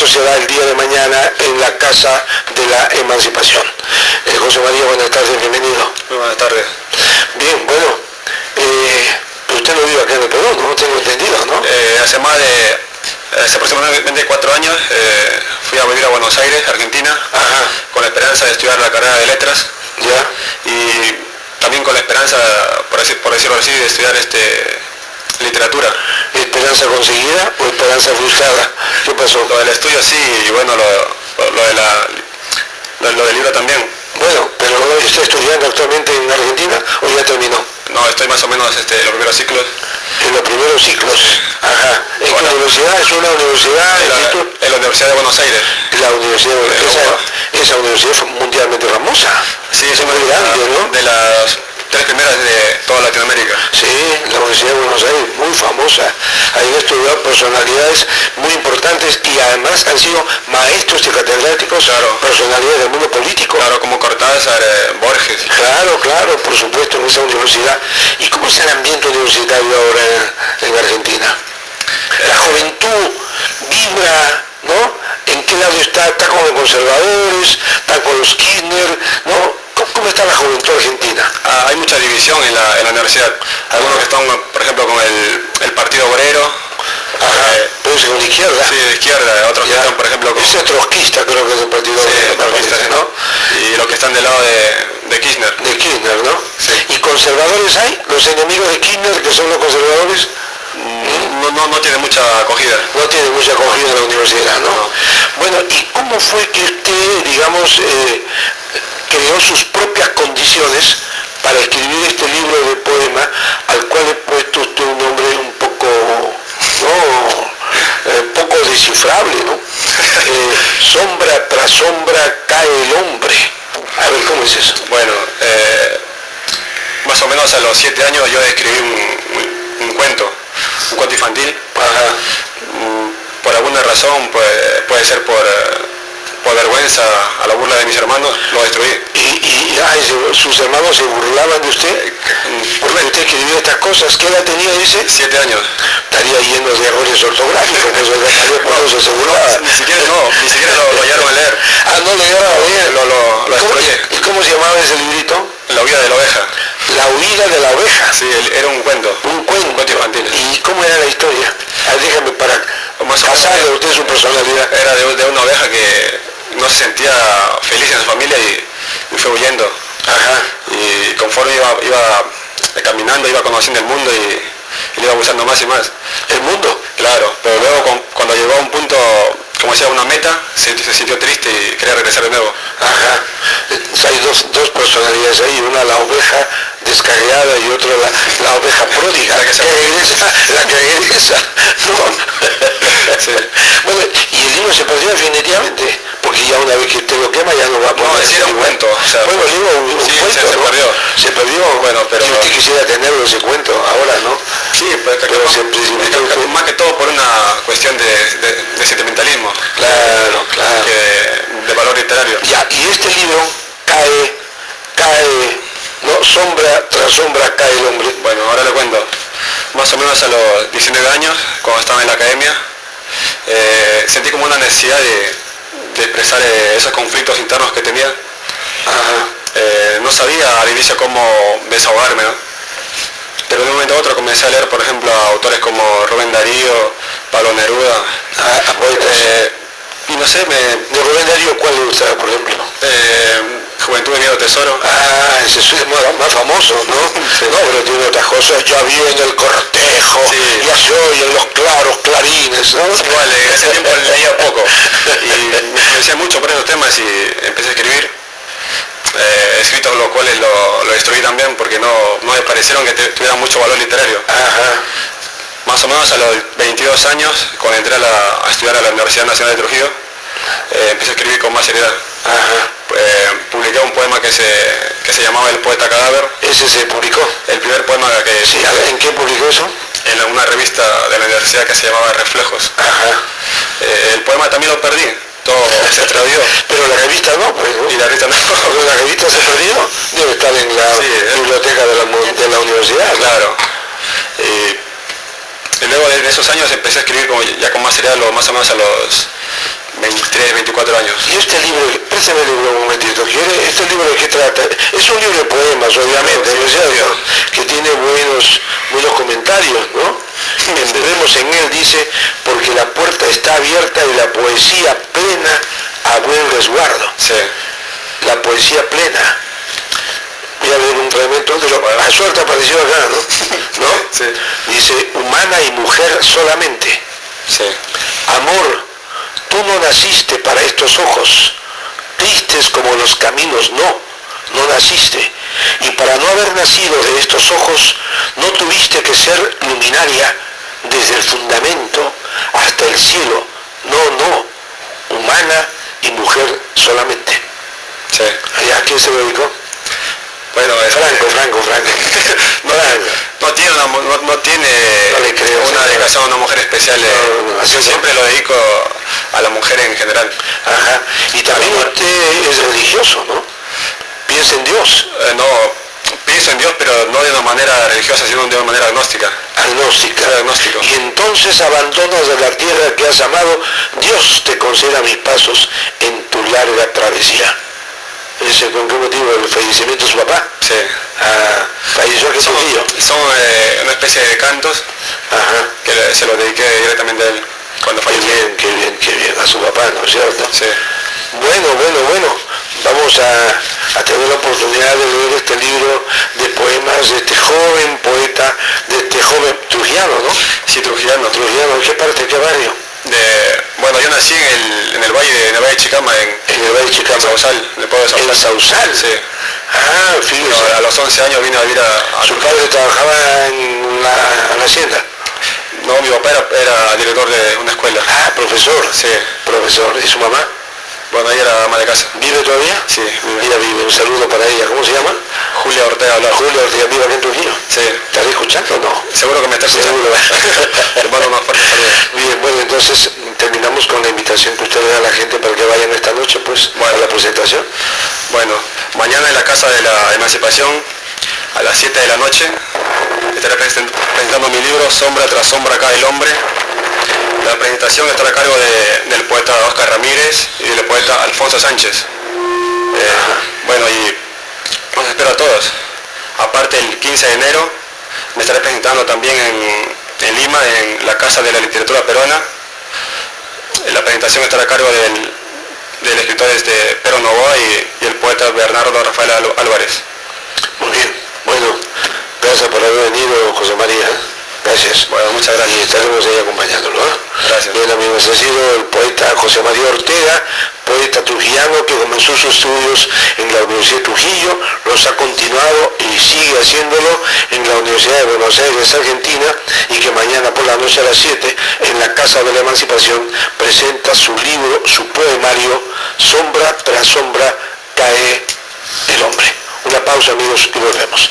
eso será el día de mañana en la Casa de la Emancipación. José María, buenas tardes, bienvenido. Muy buenas tardes. Bien, bueno, usted no vive acá en el Perú, ¿no? Tengo entendido, ¿no? Hace aproximadamente 4 años fui a vivir a Buenos Aires, Argentina, con la esperanza de estudiar la carrera de letras. Ya. Y también con la esperanza, por decirlo así, de estudiar literatura. ¿Esperanza conseguida o esperanza frustrada? ¿Qué pasó? Lo del estudio sí, y bueno, lo del libro también. Bueno, pero ¿está estudiando actualmente en Argentina o ya terminó? No, estoy más o menos en los primeros ciclos. En los primeros ciclos. Ajá. ¿En qué universidad? ¿Es una universidad? En la Universidad de Buenos Aires. La universidad, esa universidad fue mundialmente famosa. Sí, es muy grande, ¿no? De las 3 primeras de toda Latinoamérica. Sí, la Universidad de Buenos Aires, muy famosa. Ahí han estudiado personalidades muy importantes y además han sido maestros y catedráticos, personalidades del mundo político. Claro, como Cortázar, Borges. Claro, por supuesto, en esa universidad. ¿Y cómo es el ambiente universitario ahora en Argentina? La juventud vibra, ¿no? ¿En qué lado está? ¿Está con los conservadores? ¿Está con los Kirchner? ¿No? ¿Cómo está la juventud argentina? Hay mucha división en la universidad. Algunos que están, por ejemplo, con el Partido Obrero. Pero es con la izquierda. Sí, de izquierda. Otros que están, por ejemplo, con... Ese es trotskista, creo que es el Partido Obrero. Trotskista, ¿no? Y los que están del lado de Kirchner. De Kirchner, ¿no? Sí. ¿Y conservadores hay? ¿Los enemigos de Kirchner, que son los conservadores? No tiene mucha acogida. No tiene mucha acogida en la universidad, ¿no? Bueno, ¿y cómo fue que usted, digamos, creó sus propias condiciones para escribir este libro de poema, al cual he puesto usted un nombre un poco, poco descifrable, ¿no? Sombra tras sombra cae el hombre. A ver, ¿cómo es eso? Bueno, más o menos a los 7 años yo escribí un cuento infantil. Por alguna razón, puede ser por vergüenza a la burla de mis hermanos, lo destruí. ¿Y sus hermanos se burlaban de usted? ¿Por qué usted escribió estas cosas? ¿Qué edad tenía, dice? 7 años. Estaría lleno de errores ortográficos, pues por eso se burlaba. Ni siquiera lo llegaron a leer. No le llegaron a leer. Lo destruí. ¿Y cómo se llamaba ese librito? La huida de la oveja. La huida de la oveja. Sí, era un cuento. Un cuento infantil. ¿Y cómo era la historia? Déjame para pasarle a usted su personalidad. Era de una oveja que no se sentía feliz en su familia y fue huyendo. Y conforme iba caminando, iba conociendo el mundo y le iba gustando más y más. ¿El mundo? Claro, pero luego cuando llegó a un punto, como decía, una meta, se sintió triste y quería regresar de nuevo. Hay dos personalidades ahí, una la oveja descarriada y otra la oveja pródiga, la que regresa. Sí. Bueno, y el libro se perdió definitivamente, porque ya una vez que usted lo quema ya no va a poder. No, era un cuento. O sea, bueno, el libro un cuento, se perdió. Se perdió, bueno, pero... Si usted quisiera tenerlo ese cuento ahora, ¿no? Sí, pero más que todo por una cuestión de sentimentalismo. Claro. De valor literario. Ya, y este libro cae, ¿no? Sombra tras sombra cae el hombre. Bueno, ahora le cuento. Más o menos a los 19 años, cuando estaba en la academia, sentí como una necesidad de expresar esos conflictos internos que tenía. No sabía al inicio cómo desahogarme, ¿no? Pero de un momento a otro comencé a leer, por ejemplo, a autores como Rubén Darío, Pablo Neruda, y no sé, ¿De Rubén Darío cuál le gustaba, por ejemplo? Juventud de Miedo Tesoro. Ese es más famoso, ¿no? Sí. No, pero tiene otras cosas. Ya vi en el cortejo, ya se oyen los claros clarines, ¿no? Igual, en ese tiempo leía poco y me interesé mucho por esos temas y empecé a escribir. Escritos los cuales lo destruí también porque no me parecieron que tuvieran mucho valor literario. Más o menos a los 22 años, cuando entré a estudiar a la Universidad Nacional de Trujillo, empecé a escribir con más seriedad. Publiqué un poema que se llamaba El poeta cadáver. ¿Ese se publicó? El primer poema que... Sí, ¿en qué publicó eso? En una revista de la universidad que se llamaba Reflejos. El poema también lo perdí. Todo se extravió. Pero la revista no, pues, ¿no? Y la revista no. ¿La revista se perdió? Debe estar en la biblioteca de la universidad. Claro. Y luego de esos años empecé a escribir ya con más seriedad, más o menos a los 23, 24 años. Y este libro, préstame el libro un momentito, ¿este libro de qué trata? Es un libro de poemas, obviamente, ¿no es cierto? Que tiene buenos comentarios, ¿no? Entremos en él, dice, porque la puerta está abierta y la poesía plena a buen resguardo. Sí. La poesía plena. Voy a leer un fragmento de lo a suerte apareció acá, ¿no? ¿No? Sí. Dice, humana y mujer solamente. Sí. Amor, tú no naciste para estos ojos, tristes como los caminos, no naciste. Y para no haber nacido de estos ojos, no tuviste que ser luminaria desde el fundamento hasta el cielo. No, humana y mujer solamente. Sí. ¿A quién se lo dedicó? Bueno, Franco. No tiene No le creo, una dedicación a una mujer especial. Yo siempre lo dedico a la mujer en general. Ajá. Y también usted es religioso, ¿no? Piensa en Dios. No, pienso en Dios, pero no de una manera religiosa, sino de una manera agnóstica. Agnóstica. Soy agnóstico. Y entonces abandonas de la tierra que has amado, Dios te conceda mis pasos en tu larga travesía. ¿Con qué motivo? ¿El fallecimiento de su papá? Sí. Falleció aquel tío. Son una especie de cantos. Ajá. Que se los dediqué directamente a él cuando falleció. Qué bien, a su papá, ¿no es cierto? Sí. Bueno, vamos a tener la oportunidad de leer este libro de poemas de este joven poeta, de este joven trujillano, ¿no? Sí, trujillano. ¿En qué parte, qué barrio? Bueno, yo nací en el Valle de Chicama, en el Valle de Chicama. En Sausal, en el pueblo de Sausal. ¿En Sausal? Sí. Fíjese. A los 11 años vine a vivir a ¿Su padre trabajaba en la hacienda? No, mi papá era director de una escuela. Profesor. Sí. Profesor. ¿Y su mamá? Bueno, ella era ama de casa. ¿Vive todavía? Sí, vive. Ella vive. Un saludo para ella. ¿Cómo se llama? Julia Ortega. Julia Ortega, ¿vive aquí en Trujillo? Sí. ¿Estás escuchando o no? Seguro que me está escuchando. Hermano, más fuerte saludo. Bien, bueno, entonces terminamos con la invitación que usted le da a la gente para que vayan esta noche, pues, a la presentación. Bueno, mañana en la Casa de la Emancipación, a las 7 de la noche, estaré presentando mi libro Sombra tras sombra cae el hombre. La presentación estará a cargo del poeta Oscar Ramírez y del poeta Alfonso Sánchez. Bueno, y los espero a todos. Aparte, el 15 de enero me estaré presentando también en Lima, en la Casa de la Literatura Peruana. La presentación estará a cargo del escritor Pero Novoa y el poeta Bernardo Rafael Álvarez. Muy bien, bueno, gracias por haber venido, José María. Gracias. Bueno, muchas gracias. Y estaremos ahí acompañándolo. Gracias. Bien, amigos, ha sido el poeta José María Ortega, poeta trujillano que comenzó sus estudios en la Universidad de Trujillo, los ha continuado y sigue haciéndolo en la Universidad de Buenos Aires, Argentina, y que mañana por la noche a las 7 en la Casa de la Emancipación presenta su libro, su poemario, Sombra tras sombra cae el hombre. Una pausa, amigos, y volvemos.